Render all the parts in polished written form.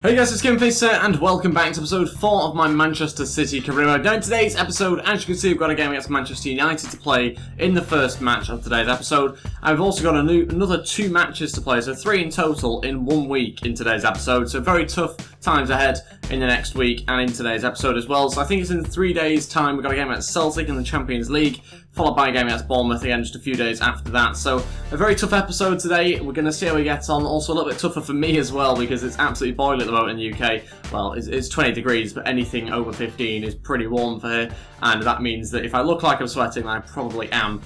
Hey guys, it's Gameface and welcome back to episode 4 of my Manchester City career mode. Now in today's episode, as you can see, we've got a game against Manchester United to play in the first match of today's episode. And we've also got another 2 matches to play, so 3 in total in 1 week in today's episode. So very tough times ahead in the next week and in today's episode as well. So I think it's in 3 days' time. We've got a game against Celtic in the Champions League, followed by a game against Bournemouth again just a few days after that. So a very tough episode today. We're going to see how we get on. Also a little bit tougher for me as well because it's absolutely boiling at the moment in the UK. Well, it's 20 degrees, but anything over 15 is pretty warm for here. And that means that if I look like I'm sweating, I probably am.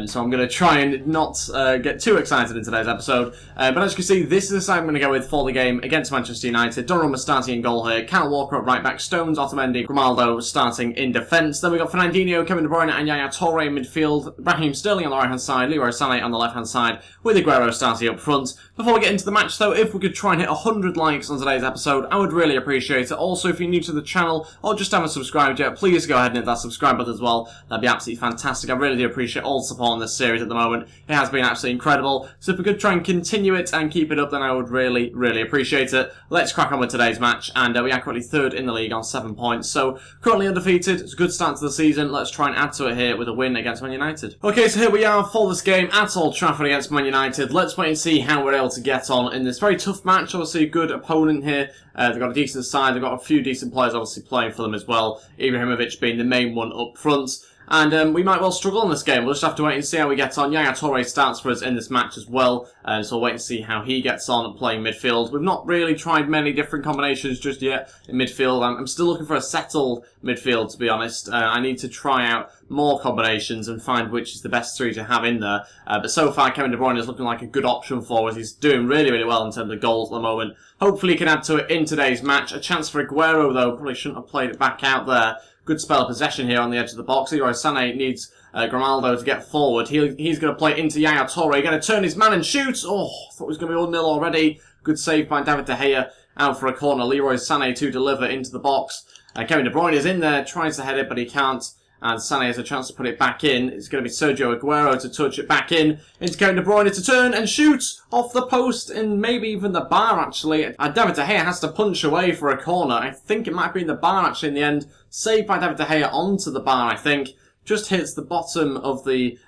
So I'm going to try and not get too excited in today's episode. But as you can see, this is the side I'm going to go with for the game against Manchester United. Donnarumma starting in goal here. Kyle Walker at right back. Stones, Otamendi, Grimaldo starting in defence. Then we've got Fernandinho, Kevin De Bruyne and Yaya Toure in midfield. Raheem Sterling on the right hand side. Leroy Sané on the left hand side. With Aguero starting up front. Before we get into the match though, if we could try and hit 100 likes on today's episode, I would really appreciate it. Also, if you're new to the channel or just haven't subscribed yet, please go ahead and hit that subscribe button as well. That'd be absolutely fantastic. I really do appreciate all the support on this series at the moment. It has been absolutely incredible. So if we could try and continue it and keep it up, then I would really, really appreciate it. Let's crack on with today's match. And we are currently 3rd in the league on 7 points. So currently undefeated. It's a good start to the season. Let's try and add to it here with a win against Man United. Okay, so here we are for this game at Old Trafford against Man United. Let's wait and see how we're able to get on in this very tough match. Obviously a good opponent here. They've got a decent side. They've got a few decent players obviously playing for them as well. Ibrahimovic being the main one up front. And we might well struggle in this game. We'll just have to wait and see how we get on. Yaya Toure starts for us in this match as well. So we'll wait and see how he gets on playing midfield. We've not really tried many different combinations just yet in midfield. I'm still looking for a settled midfield, to be honest. I need to try out more combinations and find which is the best 3 to have in there. But so far, Kevin De Bruyne is looking like a good option for us. He's doing really, really well in terms of goals at the moment. Hopefully he can add to it in today's match. A chance for Aguero, though. Probably shouldn't have played it back out there. Good spell of possession here on the edge of the box. Leroy Sané needs Grimaldo to get forward. He's going to play into Yaya Toure. Going to turn his man and shoot. Oh, I thought it was going to be 1-0 already. Good save by David De Gea. Out for a corner. Leroy Sané to deliver into the box. Kevin De Bruyne is in there. Tries to head it, but he can't. And Sané has a chance to put it back in. It's going to be Sergio Aguero to touch it back in. Into Kevin De Bruyne to turn and shoot off the post and maybe even the bar, actually. David De Gea has to punch away for a corner. I think it might be in the bar, actually, in the end. Saved by David De Gea onto the bar, I think. Just hits the bottom of the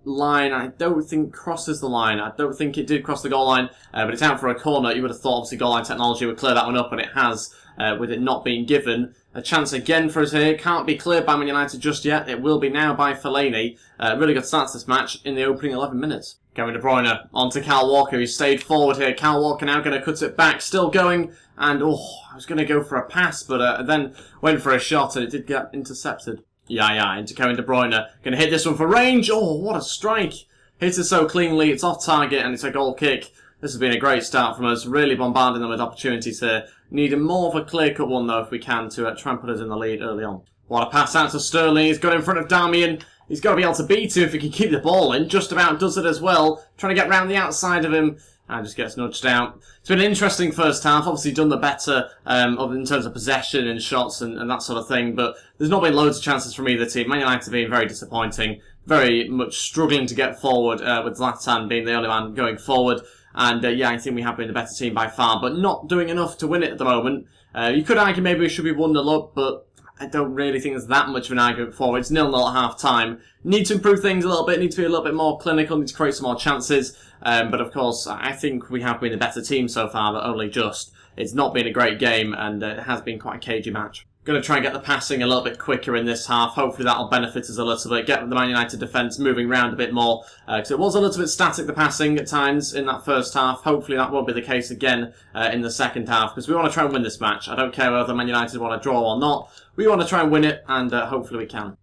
line. I don't think crosses the line. I don't think it did cross the goal line, but it's out for a corner. You would have thought, obviously, goal line technology would clear that one up, and it has, with it not being given. A chance again for us here. Can't be cleared by Man United just yet. It will be now by Fellaini. Really good start to this match in the opening 11 minutes. Kevin De Bruyne onto Kyle Walker. He stayed forward here. Kyle Walker now going to cut it back. Still going. And, I was going to go for a pass, but then went for a shot and it did get intercepted. Yeah, into Kevin De Bruyne. Going to hit this one for range. Oh, what a strike. Hits it so cleanly. It's off target and it's a goal kick. This has been a great start from us. Really bombarding them with opportunities here. Needing more of a clear-cut one, though, if we can, to try and put us in the lead early on. What a pass out to Sterling. He's got in front of Darmian. He's got to be able to beat him if he can keep the ball in. Just about does it as well. Trying to get round the outside of him. And just gets nudged out. It's been an interesting first half. Obviously done the better in terms of possession and shots and that sort of thing. But there's not been loads of chances from either team. Man United being very disappointing. Very much struggling to get forward with Zlatan being the only man going forward. And I think we have been the better team by far. But not doing enough to win it at the moment. You could argue maybe we should be 1-0 up. But I don't really think there's that much of an argument for it. It's 0-0 at half time. Need to improve things a little bit. Need to be a little bit more clinical. Need to create some more chances. But of course, I think we have been the better team so far, but only just. It's not been a great game, and it has been quite a cagey match. Going to try and get the passing a little bit quicker in this half. Hopefully that'll benefit us a little bit. Get the Man United defence moving around a bit more. Because it was a little bit static, the passing, at times in that first half. Hopefully that won't be the case again in the second half. Because we want to try and win this match. I don't care whether Man United want to draw or not. We want to try and win it, and hopefully we can.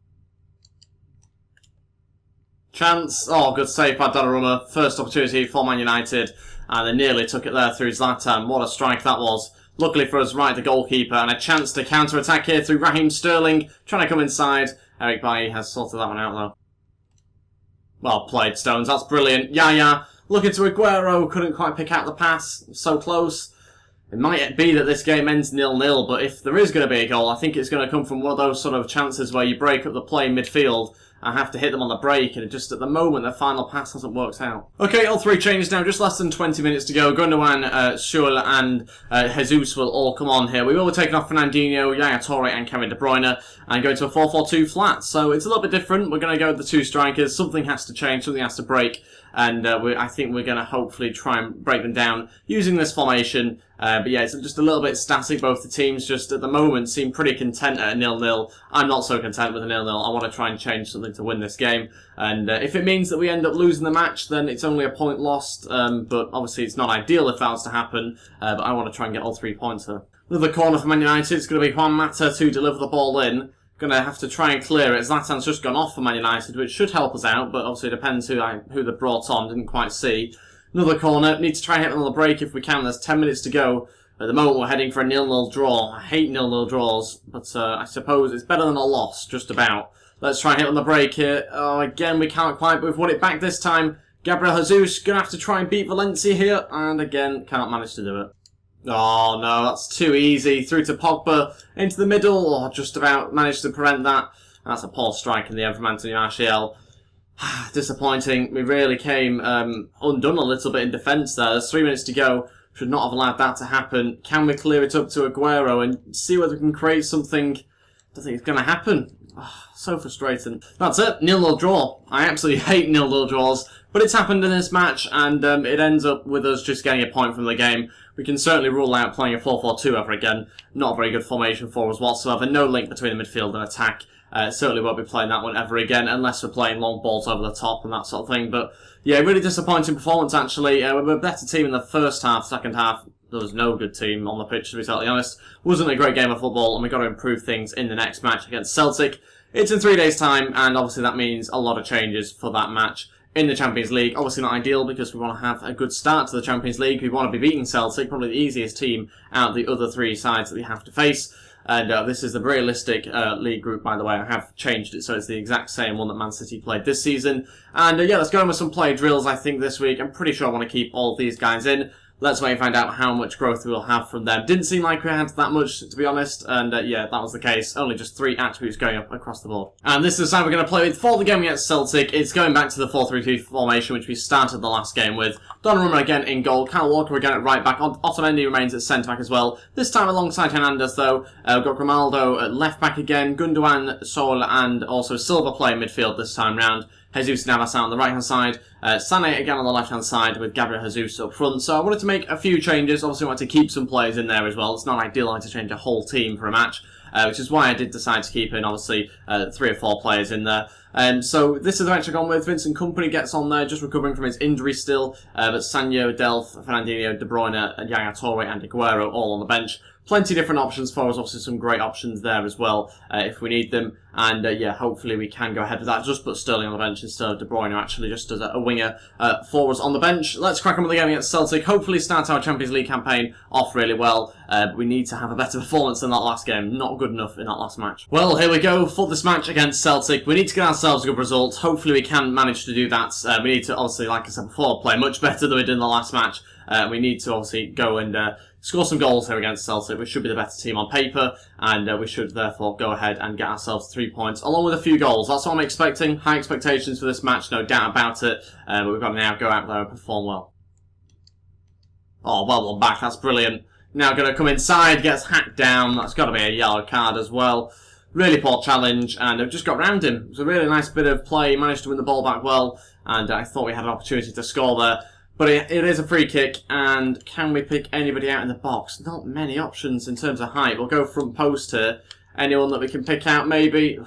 Chance. Oh, good save by Donnarumma. First opportunity for Man United. And they nearly took it there through Zlatan. What a strike that was. Luckily for us, right, the goalkeeper. And a chance to counter-attack here through Raheem Sterling. Trying to come inside. Eric Bailly has sorted that one out, though. Well played, Stones. That's brilliant. Yaya. Looking to Aguero. Couldn't quite pick out the pass. So close. It might be that this game ends 0-0, but if there is going to be a goal, I think it's going to come from one of those sort of chances where you break up the play in midfield I have to hit them on the break, and just at the moment, the final pass hasn't worked out. Okay, all 3 changes now, just less than 20 minutes to go. Gundogan, Schürrle, and Jesus will all come on here. We will be taking off Fernandinho, Yaya Toure, and Kevin De Bruyne, and go to a 4-4-2 flat. So it's a little bit different. We're going to go with the 2 strikers. Something has to change, something has to break. And I think we're going to hopefully try and break them down using this formation. But yeah, it's just a little bit static. Both the teams just at the moment seem pretty content at a 0-0. I'm not so content with a 0-0. I want to try and change something to win this game. And if it means that we end up losing the match, then it's only a point lost. But obviously it's not ideal if that was to happen. But I want to try and get all 3 points here. Another corner for Man United. It's going to be Juan Mata to deliver the ball in. Going to have to try and clear it. Zlatan's just gone off for Man United, which should help us out, but obviously it depends who they brought on. Didn't quite see. Another corner. Need to try and hit them on the break if we can. There's 10 minutes to go. At the moment, we're heading for a 0-0 draw. I hate 0-0 draws, but I suppose it's better than a loss, just about. Let's try and hit on the break here. Oh, again, we can't quite, but we've won it back this time. Gabriel Jesus going to have to try and beat Valencia here, and again, can't manage to do it. Oh no, that's too easy. Through to Pogba, into the middle. Oh, just about managed to prevent that. That's a poor strike in the end from Anthony Martial. Disappointing. We really came undone a little bit in defence there. There's 3 minutes to go. Should not have allowed that to happen. Can we clear it up to Aguero and see whether we can create something? I don't think it's going to happen. Oh, so frustrating. That's it. 0-0 draw. I absolutely hate 0-0 draws. But it's happened in this match, and it ends up with us just getting a point from the game. We can certainly rule out playing a 4-4-2 ever again. Not a very good formation for us whatsoever. No link between the midfield and attack. Certainly won't be playing that one ever again, unless we're playing long balls over the top and that sort of thing. But yeah, really disappointing performance actually. We were a better team in the first half. Second half, there was no good team on the pitch, to be totally honest. Wasn't a great game of football, and we've got to improve things in the next match against Celtic. It's in 3 days' time, and obviously that means a lot of changes for that match in the Champions League. Obviously not ideal because we want to have a good start to the Champions League. We want to be beating Celtic, probably the easiest team out of the other 3 sides that we have to face. And this is the realistic league group, by the way. I have changed it so it's the exact same one that Man.City played this season. And yeah, let's go in with some play drills, I think, this week. I'm pretty sure I want to keep all these guys in. Let's wait and find out how much growth we'll have from them. Didn't seem like we had that much, to be honest, and yeah, that was the case. Only just 3 attributes going up across the board. And this is the side we're going to play with for the game against Celtic. It's going back to the 4-3-3 formation, which we started the last game with. Donnarumma again in goal. Kyle Walker again at right back. Otamendi remains at centre back as well. This time alongside Hernandez, though. We've got Grimaldo at left back again. Gundogan, Sol, and also Silva playing midfield this time round. Jesus Navas out on the right-hand side. Sané again on the left-hand side with Gabriel Jesus up front. So I wanted to make a few changes. Obviously, I wanted to keep some players in there as well. It's not ideal to change a whole team for a match, which is why I did decide to keep in, obviously, 3 or 4 players in there. So this is the match I've gone with. Vincent Kompany gets on there, just recovering from his injury still. But Sanyo, Delph, Fernandinho, De Bruyne, Yaya Toure and Aguero all on the bench. Plenty of different options for us, obviously some great options there as well, if we need them. And yeah, hopefully we can go ahead with that. Just put Sterling on the bench instead of De Bruyne, actually just as a winger for us on the bench. Let's crack on with the game against Celtic. Hopefully start our Champions League campaign off really well. We need to have a better performance than that last game. Not good enough in that last match. Well, here we go for this match against Celtic. We need to get ourselves a good result. Hopefully we can manage to do that. We need to, obviously, like I said before, play much better than we did in the last match. We need to obviously go and score some goals here against Celtic. We should be the better team on paper, and we should therefore go ahead and get ourselves 3 points, along with a few goals. That's what I'm expecting. High expectations for this match, no doubt about it. But we've got to now go out there and perform well. Oh, well done back. That's brilliant. Now going to come inside, gets hacked down. That's got to be a yellow card as well. Really poor challenge, and I've just got round him. It was a really nice bit of play. He managed to win the ball back well, and I thought we had an opportunity to score there. But it is a free kick, and can we pick anybody out in the box? Not many options in terms of height. We'll go front post here. Anyone that we can pick out, maybe?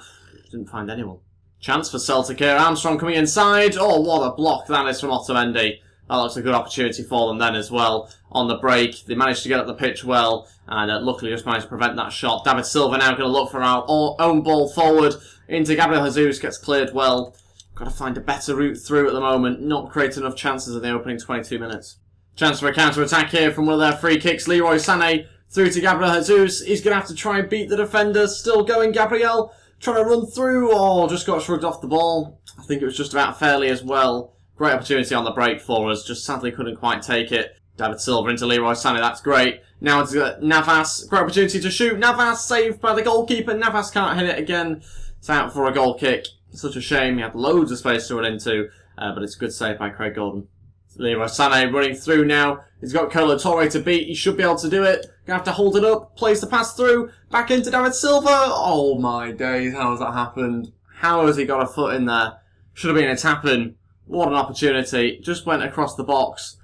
Didn't find anyone. Chance for Celtic here. Armstrong coming inside. Oh, what a block that is from Otamendi. That looks a good opportunity for them then as well. On the break, they managed to get up the pitch well, and luckily just managed to prevent that shot. David Silva now going to look for our own ball forward into Gabriel Jesus. Gets cleared well. Got to find a better route through at the moment. Not creating enough chances in the opening 22 minutes. Chance for a counter-attack here from one of their free kicks. Leroy Sané through to Gabriel Jesus. He's going to have to try and beat the defender. Still going, Gabriel. Trying to run through. Oh, just got shrugged off the ball. I think it was just about fairly as well. Great opportunity on the break for us. Just sadly couldn't quite take it. David Silva into Leroy Sané. That's great. Now it's Navas. Great opportunity to shoot. Navas saved by the goalkeeper. Navas can't hit it again. It's out for a goal kick. Such a shame. He had loads of space to run into, but it's a good save by Craig Gordon. Leroy Sané running through now. He's got Kolo Touré to beat. He should be able to do it. Gonna have to hold it up. Plays the pass through. Back into David Silva. Oh my days, how has that happened? How has he got a foot in there? Should have been a tap-in. What an opportunity. Just went across the box.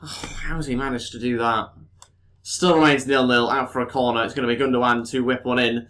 Oh, how has he managed to do that? Still remains 0-0. Out for a corner. It's going to be Gundogan to whip one in.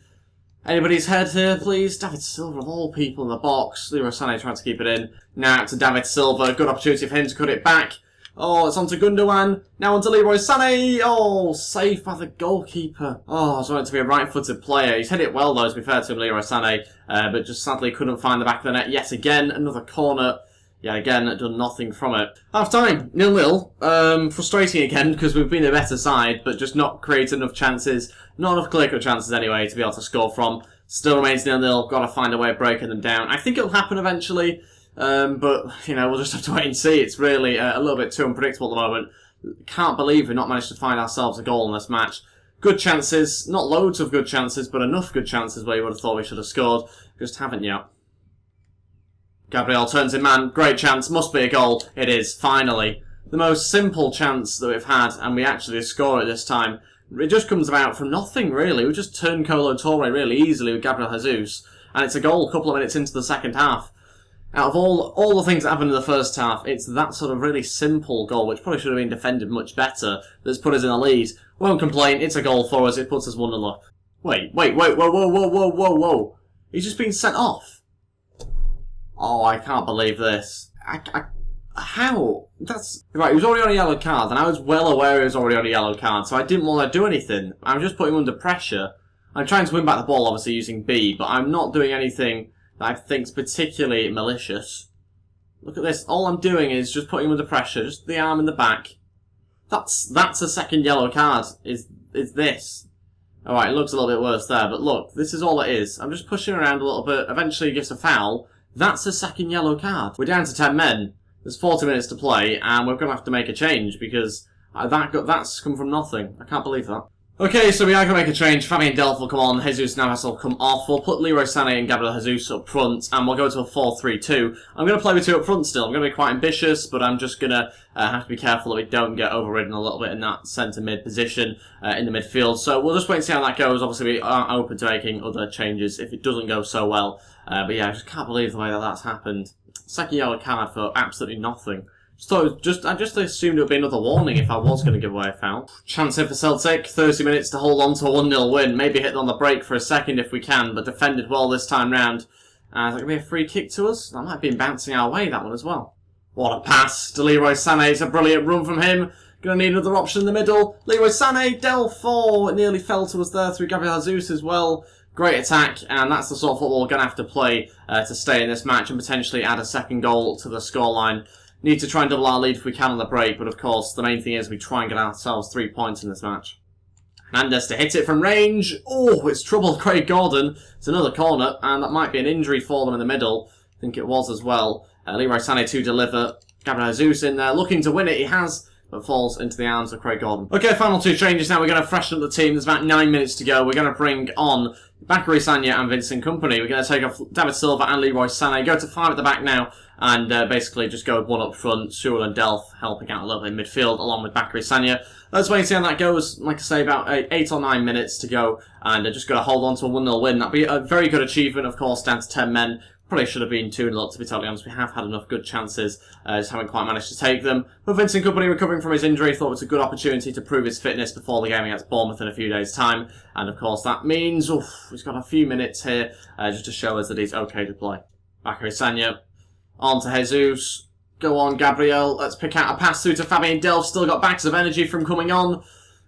Anybody's head here, please? David Silva, of all people in the box. Leroy Sané trying to keep it in. Now out to David Silva. Good opportunity for him to cut it back. Oh, it's on to Gundogan. Now on to Leroy Sané. Oh, safe by the goalkeeper. Oh, I was wanting to be a right-footed player. He's hit it well, though, to be fair to him, Leroy Sané. But just sadly couldn't find the back of the net yet again. Another corner. Yeah, again, done nothing from it. Half time, 0-0. Frustrating again, because we've been a better side, but just not created enough chances. Not enough clear-cut chances anyway to be able to score from. Still remains 0-0. Got to find a way of breaking them down. I think it'll happen eventually, but, you know, we'll just have to wait and see. It's really a little bit too unpredictable at the moment. Can't believe we've not managed to find ourselves a goal in this match. Good chances. Not loads of good chances, but enough good chances where you would have thought we should have scored. Just haven't yet. Gabriel turns in man, great chance, must be a goal. It is, finally. The most simple chance that we've had, and we actually score it this time. It just comes about from nothing, really. We just turn Kolo Touré really easily with Gabriel Jesus, and it's a goal a couple of minutes into the second half. Out of all the things that happened in the first half, it's that sort of really simple goal, which probably should have been defended much better, that's put us in the lead. Won't complain, it's a goal for us, it puts us 1-0 up. Wait, whoa. He's just been sent off. Oh, I can't believe this. How? That's... Right, he was already on a yellow card, and I was well aware he was already on a yellow card, so I didn't want to do anything. I'm just putting him under pressure. I'm trying to win back the ball, obviously, using B, but I'm not doing anything that I think's particularly malicious. Look at this. All I'm doing is just putting him under pressure, just the arm in the back. That's a second yellow card, is this. Alright, it looks a little bit worse there, but look, this is all it is. I'm just pushing around a little bit, eventually he gives a foul. That's a second yellow card. We're down to 10 men. There's 40 minutes to play, and we're going to have to make a change, because that's come from nothing. I can't believe that. Okay, so we are going to make a change. Fabian Delph will come on, Jesus Navas will come off. We'll put Leroy Sané and Gabriel Jesus up front, and we'll go to a 4-3-2. I'm going to play with two up front still. I'm going to be quite ambitious, but I'm just going to have to be careful that we don't get overridden a little bit in that centre-mid position in the midfield. So we'll just wait and see how that goes. Obviously, we are open to making other changes if it doesn't go so well. But yeah, I just can't believe the way that that's happened. Second yellow card for absolutely nothing. I just assumed it would be another warning if I was going to give away a foul. Chance here for Celtic, 30 minutes to hold on to a 1-0 win. Maybe hit on the break for a second if we can, but defended well this time round. Is that going to be a free kick to us? That might have been bouncing our way, that one as well. What a pass to Leroy Sané. It's a brilliant run from him. Going to need another option in the middle. Leroy Sané, Delph, it nearly fell to us there through Gabriel Jesus as well. Great attack, and that's the sort of football we're going to have to play to stay in this match and potentially add a second goal to the scoreline. Need to try and double our lead if we can on the break, but of course, the main thing is we try and get ourselves 3 points in this match. Hernandez to hit it from range. Oh, it's troubled Craig Gordon. It's another corner, and that might be an injury for them in the middle. I think it was as well. Leroy Sané to deliver. Gabriel Jesus in there, looking to win it. He has, but falls into the arms of Craig Gordon. Okay, final two changes now. We're going to freshen up the team. There's about 9 minutes to go. We're going to bring on Bakary Sagna and Vincent Kompany. We're going to take off David Silva and Leroy Sané. Go to 5 at the back now. And basically just go with one up front, Sewell and Delph helping out a little bit in midfield, along with Bakary Sagna. Let's wait and see how that goes. Like I say, about 8 or 9 minutes to go, and just got to hold on to a 1-0 win. That'd be a very good achievement, of course, down to 10 men. Probably should have been 2-0, to be totally honest. We have had enough good chances, just haven't quite managed to take them. But Vincent Kompany recovering from his injury, thought it was a good opportunity to prove his fitness before the game against Bournemouth in a few days' time. And of course, that means he's got a few minutes here just to show us that he's okay to play. Bakary Sagna. On to Jesus. Go on, Gabriel. Let's pick out a pass through to Fabian Delph. Still got backs of energy from coming on.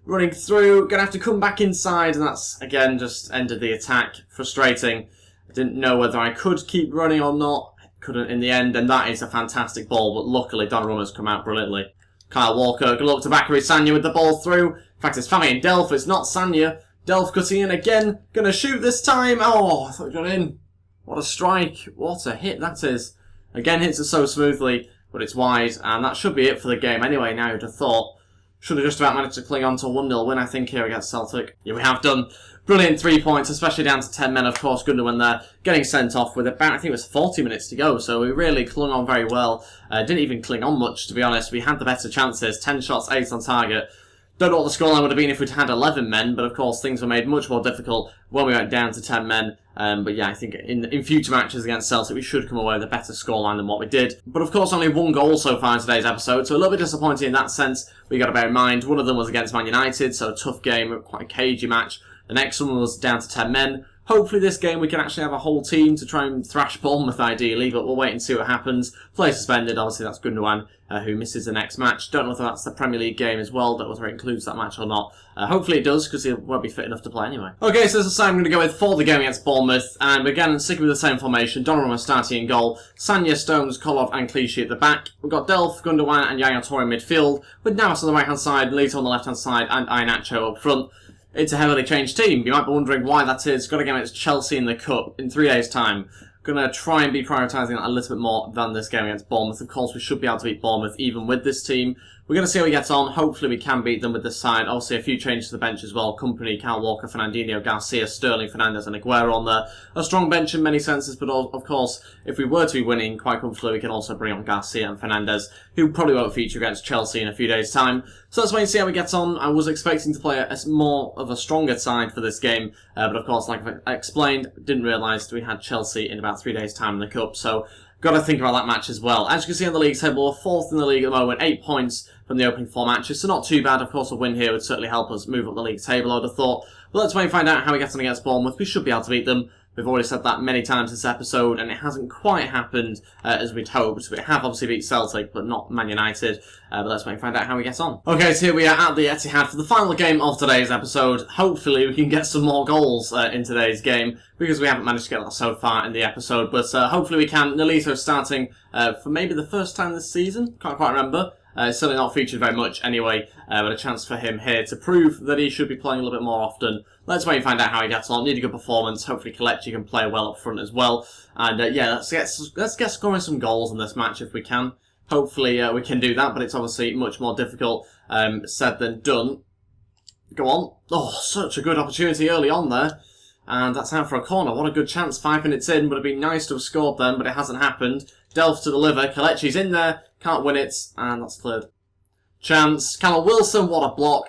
Running through. Gonna have to come back inside. And that's, again, just ended the attack. Frustrating. I didn't know whether I could keep running or not. Couldn't in the end. And that is a fantastic ball. But luckily, Donnarumma's come out brilliantly. Kyle Walker. Good luck to Bakary Sagna with the ball through. In fact, it's Fabian Delph. It's not Sagna. Delph cutting in again. Gonna shoot this time. Oh, I thought it got in. What a strike. What a hit that is. Again, hits it so smoothly, but it's wide, and that should be it for the game anyway, now you'd have thought. Should have just about managed to cling on to a 1-0 win, I think, here against Celtic. Yeah, we have done. Brilliant 3 points, especially down to 10 men, of course. Gundogan there, getting sent off with about, I think it was 40 minutes to go, so we really clung on very well. Didn't even cling on much, to be honest. We had the better chances, 10 shots, 8 on target. Don't know what the scoreline would have been if we'd had 11 men, but of course things were made much more difficult when we went down to 10 men. But yeah, I think in future matches against Celtic, we should come away with a better scoreline than what we did. But of course, only 1 goal so far in today's episode, so a little bit disappointing in that sense. We got to bear in mind, one of them was against Man United, so a tough game, quite a cagey match. The next one was down to 10 men. Hopefully this game we can actually have a whole team to try and thrash Bournemouth ideally, but we'll wait and see what happens. Play suspended, obviously that's Gundogan, who misses the next match. Don't know whether that's the Premier League game as well, don't know whether it includes that match or not. Hopefully it does, because he won't be fit enough to play anyway. Okay, so this is the side I'm going to go with for the game against Bournemouth, and again, sticking with the same formation. Donnarumma starting in goal, Sanya, Stones, Kolov and Clichy at the back. We've got Delph, Gundogan and Yaya Toure in midfield, with Navas on the right-hand side, Lito on the left-hand side, and Iheanacho up front. It's a heavily changed team. You might be wondering why that is. Got a game against Chelsea in the Cup in 3 days' time. Going to try and be prioritising that a little bit more than this game against Bournemouth. Of course, we should be able to beat Bournemouth even with this team. We're going to see how we get on. Hopefully we can beat them with this side. Obviously a few changes to the bench as well. Company, Kyle Walker, Fernandinho, Garcia, Sterling, Fernandes and Aguero on there. A strong bench in many senses, but of course, if we were to be winning quite comfortably, we can also bring on Garcia and Fernandes, who probably won't feature against Chelsea in a few days' time. So let's wait and see how we get on. I was expecting to play a more of a stronger side for this game, but of course, like I explained, didn't realise we had Chelsea in about 3 days' time in the Cup, so got to think about that match as well. As you can see on the league table, we're 4th in the league at the moment, 8 points from the opening 4 matches, so not too bad. Of course, a win here would certainly help us move up the league table, I would have thought. But let's wait and find out how we get on against Bournemouth. We should be able to beat them. We've already said that many times this episode, and it hasn't quite happened as we'd hoped. We have obviously beat Celtic, but not Man United. But let's wait and find out how we get on. Okay, so here we are at the Etihad for the final game of today's episode. Hopefully we can get some more goals in today's game, because we haven't managed to get that so far in the episode. But hopefully we can. Nolito starting for maybe the first time this season. Can't quite remember. Certainly not featured very much anyway, but a chance for him here to prove that he should be playing a little bit more often. Let's wait and find out how he gets on. Need a good performance. Hopefully Kelechi can play well up front as well. And yeah, let's get scoring some goals in this match if we can. Hopefully we can do that, but it's obviously much more difficult said than done. Go on. Oh, such a good opportunity early on there. And that's out for a corner. What a good chance. 5 minutes in. Would have been nice to have scored then, but it hasn't happened. Delph to deliver. Kelechi's in there. Can't win it. And that's cleared. Chance. Callum Wilson. What a block.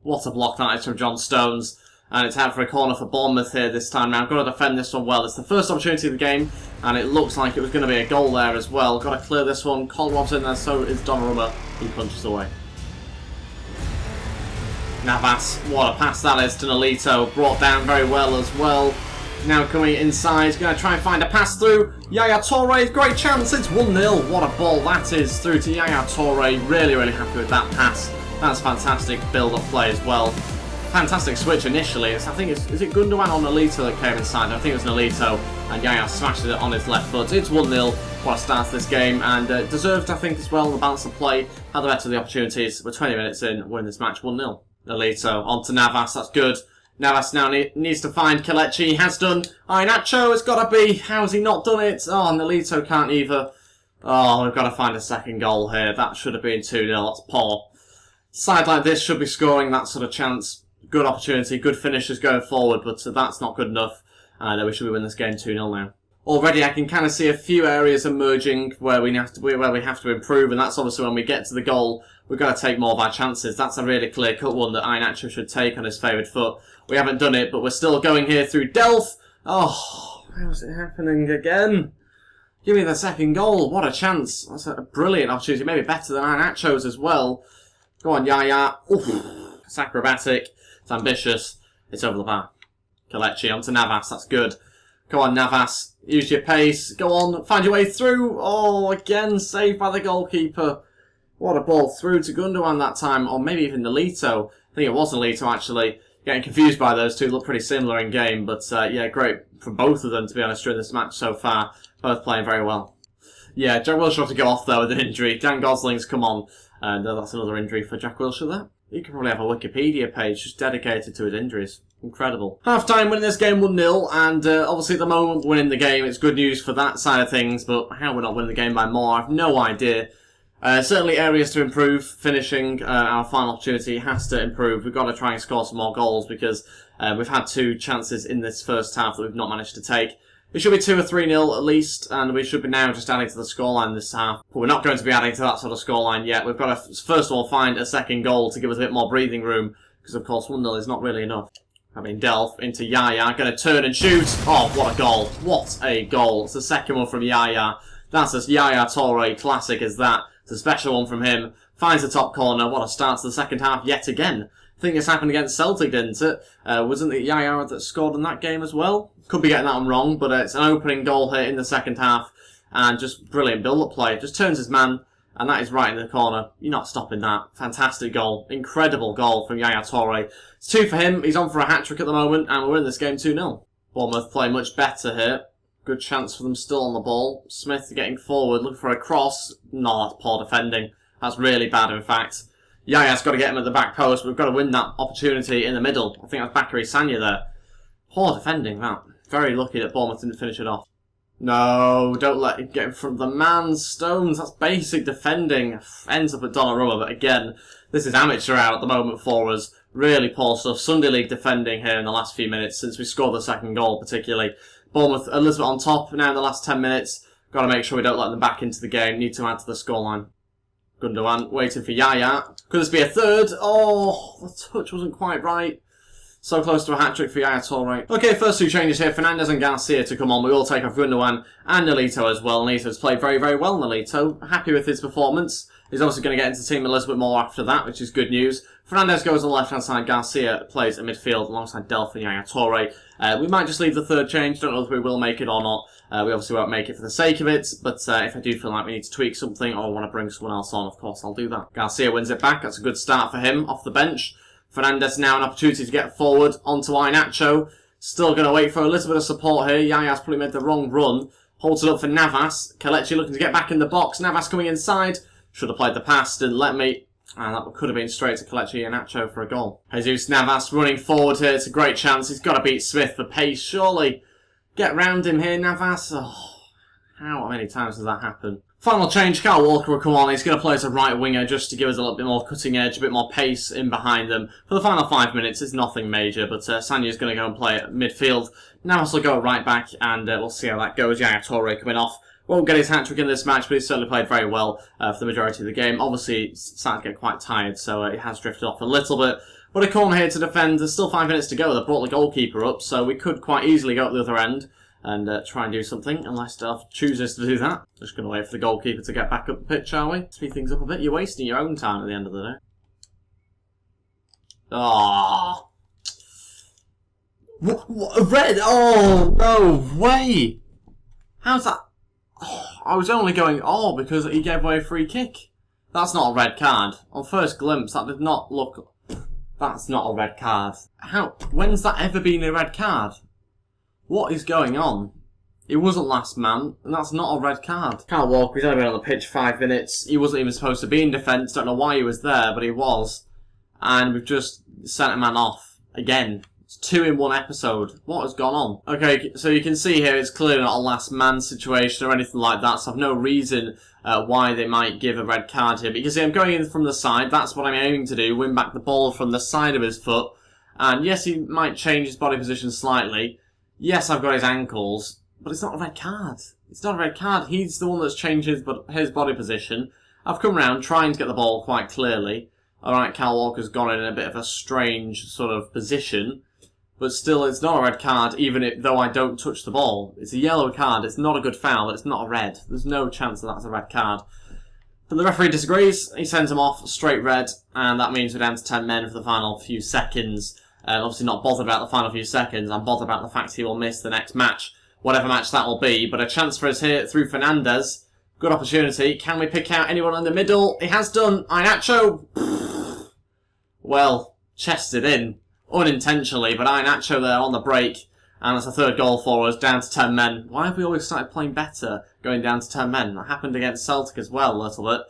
What a block that is from John Stones. And it's out for a corner for Bournemouth here this time now. Got to defend this one well. It's the first opportunity of the game. And it looks like it was going to be a goal there as well. Got to clear this one. Kolov's in there. So is Donnarumma. He punches away. Navas, what a pass that is to Nolito, brought down very well as well. Now coming inside, going to try and find a pass through. Yaya Toure, great chance, it's 1-0. What a ball that is through to Yaya Toure. Really, really happy with that pass. That's fantastic build-up play as well. Fantastic switch initially. I think is it Gundogan or Nolito that came inside? I think it was Nolito, and Yaya smashes it on his left foot. It's 1-0. What a start to this game, and deserved, I think, as well, the balance of play. Had the better of the opportunities. We're 20 minutes in, winning this match 1-0. Nolito onto Navas, that's good. Navas now needs to find Kelechi, he has done. Iheanacho, it's got to be. How has he not done it? Oh, Nolito can't either. Oh, we've got to find a second goal here. That should have been 2-0, that's poor. Side like this should be scoring that sort of chance. Good opportunity, good finishes going forward, but that's not good enough. And we should be winning this game 2-0 now. Already I can kind of see a few areas emerging where we have to improve, and that's obviously when we get to the goal, we've got to take more of our chances. That's a really clear-cut one that Iheanacho should take on his favoured foot. We haven't done it, but we're still going here through Delph. Oh, how's it happening again? Give me the second goal. What a chance. That's a brilliant opportunity, maybe better than Iheanacho's as well. Go on, Yaya. Oof. It's acrobatic. It's ambitious. It's over the bar. Kelechi onto Navas. That's good. Go on, Navas. Use your pace. Go on. Find your way through. Oh, again, saved by the goalkeeper. What a ball through to Gundogan that time. Or maybe even Nolito. I think it was Nolito, actually. Getting confused by those two. Look pretty similar in game. But, yeah, great for both of them, to be honest, during this match so far. Both playing very well. Yeah, Jack Wilshere had to go off, though, with an injury. Dan Gosling's come on. And that's another injury for Jack Wilshere there. He could probably have a Wikipedia page just dedicated to his injuries. Incredible. Half-time winning this game 1-0, and obviously at the moment winning the game, it's good news for that side of things, but how we're not winning the game by more, I have no idea. Certainly areas to improve. Finishing our final opportunity has to improve. We've got to try and score some more goals because we've had 2 chances in this first half that we've not managed to take. It should be 2 or 3-0 at least, and we should be now just adding to the scoreline this half. But we're not going to be adding to that sort of scoreline yet. We've got to first of all find a second goal to give us a bit more breathing room, because of course 1-0 is not really enough. I mean, Delph into Yaya, going to turn and shoot. Oh, what a goal. What a goal. It's the second one from Yaya. That's a Yaya Toure classic as that. It's a special one from him. Finds the top corner. What a start to the second half yet again. I think this happened against Celtic, didn't it? Wasn't it Yaya that scored in that game as well? Could be getting that one wrong, but it's an opening goal here in the second half. And just brilliant build-up play. Just turns his man, and that is right in the corner. You're not stopping that. Fantastic goal. Incredible goal from Yaya Toure. It's 2 for him. He's on for a hat-trick at the moment, and we're in this game 2-0. Bournemouth play much better here. Good chance for them still on the ball. Smith getting forward, looking for a cross. No, that's poor defending. That's really bad, in fact. Yaya's got to get him at the back post. We've got to win that opportunity in the middle. I think that's Bakary Sagna there. Poor defending, that. Very lucky that Bournemouth didn't finish it off. No, don't let him get in front of the man. Stones, that's basic defending. Ends up at Donnarumma, but again, this is amateur hour at the moment for us. Really poor stuff. Sunday League defending here in the last few minutes since we scored the second goal, particularly. Bournemouth a little bit on top now in the last 10 minutes. Got to make sure we don't let them back into the game. Need to add to the scoreline. Gundogan waiting for Yaya. Could this be a third? Oh, the touch wasn't quite right. So close to a hat-trick for Yaya Toure. Okay, first 2 changes here. Fernandes and Garcia to come on. We will take off Gundogan and Nolito as well. Nolito's played very, very well, Nolito. Happy with his performance. He's obviously going to get into the team a little bit more after that, which is good news. Fernandes goes on the left-hand side. Garcia plays in midfield alongside Delph and Yaya Toure. We might just leave the third change. Don't know if we will make it or not. We obviously won't make it for the sake of it, but if I do feel like we need to tweak something or want to bring someone else on, of course I'll do that. Garcia wins it back. That's a good start for him off the bench. Fernandes now an opportunity to get forward onto Iheanacho. Still going to wait for a little bit of support here. Yaya's probably made the wrong run. Holds it up for Navas. Kelechi looking to get back in the box. Navas coming inside. Should have played the pass, didn't let me. And that could have been straight to Kelechi and Nacho for a goal. Jesus Navas running forward here. It's a great chance. He's got to beat Smith for pace, surely. Get round him here, Navas. Oh, how many times does that happen? Final change, Kyle Walker will come on. He's going to play as a right winger just to give us a little bit more cutting edge, a bit more pace in behind them. For the final 5 minutes, it's nothing major, but Sanya's going to go and play at midfield. Navas will go right back, and we'll see how that goes. Yaya Toure coming off. Won't get his hat-trick in this match, but he's certainly played very well for the majority of the game. Obviously, he's starting to get quite tired, so he has drifted off a little bit. But a corner here to defend. There's still 5 minutes to go. They've brought the goalkeeper up, so we could quite easily go up the other end and try and do something, unless Delph chooses to do that. Just going to wait for the goalkeeper to get back up the pitch, are we? Speed things up a bit. You're wasting your own time at the end of the day. Ah, what? Red? Oh, no way! How's that? Oh, I was only going, because he gave away a free kick. That's not a red card. On first glimpse, that did not look... That's not a red card. How? When's that ever been a red card? What is going on? He wasn't last man, and that's not a red card. Kyle Walker, he's only been on the pitch 5 minutes. He wasn't even supposed to be in defence. Don't know why he was there, but he was. And we've just sent a man off. Again. It's 2 in 1 episode. What has gone on? Okay, so you can see here it's clearly not a last man situation or anything like that, so I've no reason why they might give a red card here. Because I'm going in from the side, that's what I'm aiming to do, win back the ball from the side of his foot. And yes, he might change his body position slightly. Yes, I've got his ankles, but it's not a red card. It's not a red card. He's the one that's changed his body position. I've come round trying to get the ball quite clearly. Alright, Kyle Walker's gone in a bit of a strange sort of position. But still, it's not a red card, though I don't touch the ball. It's a yellow card. It's not a good foul. It's not a red. There's no chance that that's a red card. But the referee disagrees. He sends him off straight red, and that means we're down to 10 men for the final few seconds. Obviously not bothered about the final few seconds. I'm bothered about the fact he will miss the next match, whatever match that will be. But a chance for us here through Fernandes. Good opportunity. Can we pick out anyone in the middle? He has done. Iheanacho. Well, chested in. Unintentionally, but Iheanacho there on the break, and that's a third goal for us, down to 10 men. Why have we always started playing better, going down to 10 men? That happened against Celtic as well, a little bit,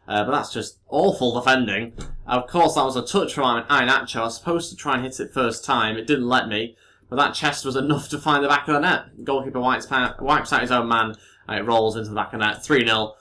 but that's just awful defending. Of course, that was a touch from Iheanacho. I was supposed to try and hit it first time, it didn't let me, but that chest was enough to find the back of the net. Goalkeeper wipes out his own man, and it rolls into the back of the net, 3-0.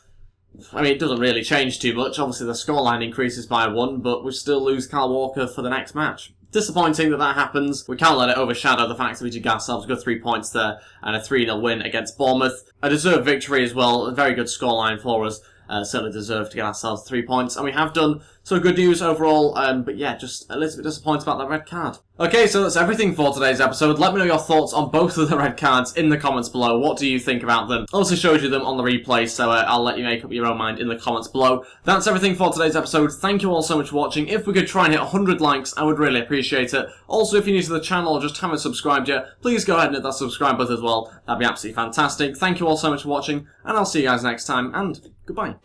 I mean, it doesn't really change too much. Obviously, the scoreline increases by 1, but we still lose Kyle Walker for the next match. Disappointing that happens. We can't let it overshadow the fact that we did get ourselves a good 3 points there and a 3-0 win against Bournemouth. A deserved victory as well. A very good scoreline for us. Certainly deserved to get ourselves 3 points, and we have done. So good news overall, but yeah, just a little bit disappointed about that red card. Okay, so that's everything for today's episode. Let me know your thoughts on both of the red cards in the comments below. What do you think about them? I also showed you them on the replay, so I'll let you make up your own mind in the comments below. That's everything for today's episode. Thank you all so much for watching. If we could try and hit 100 likes, I would really appreciate it. Also, if you're new to the channel or just haven't subscribed yet, please go ahead and hit that subscribe button as well. That'd be absolutely fantastic. Thank you all so much for watching, and I'll see you guys next time, and goodbye.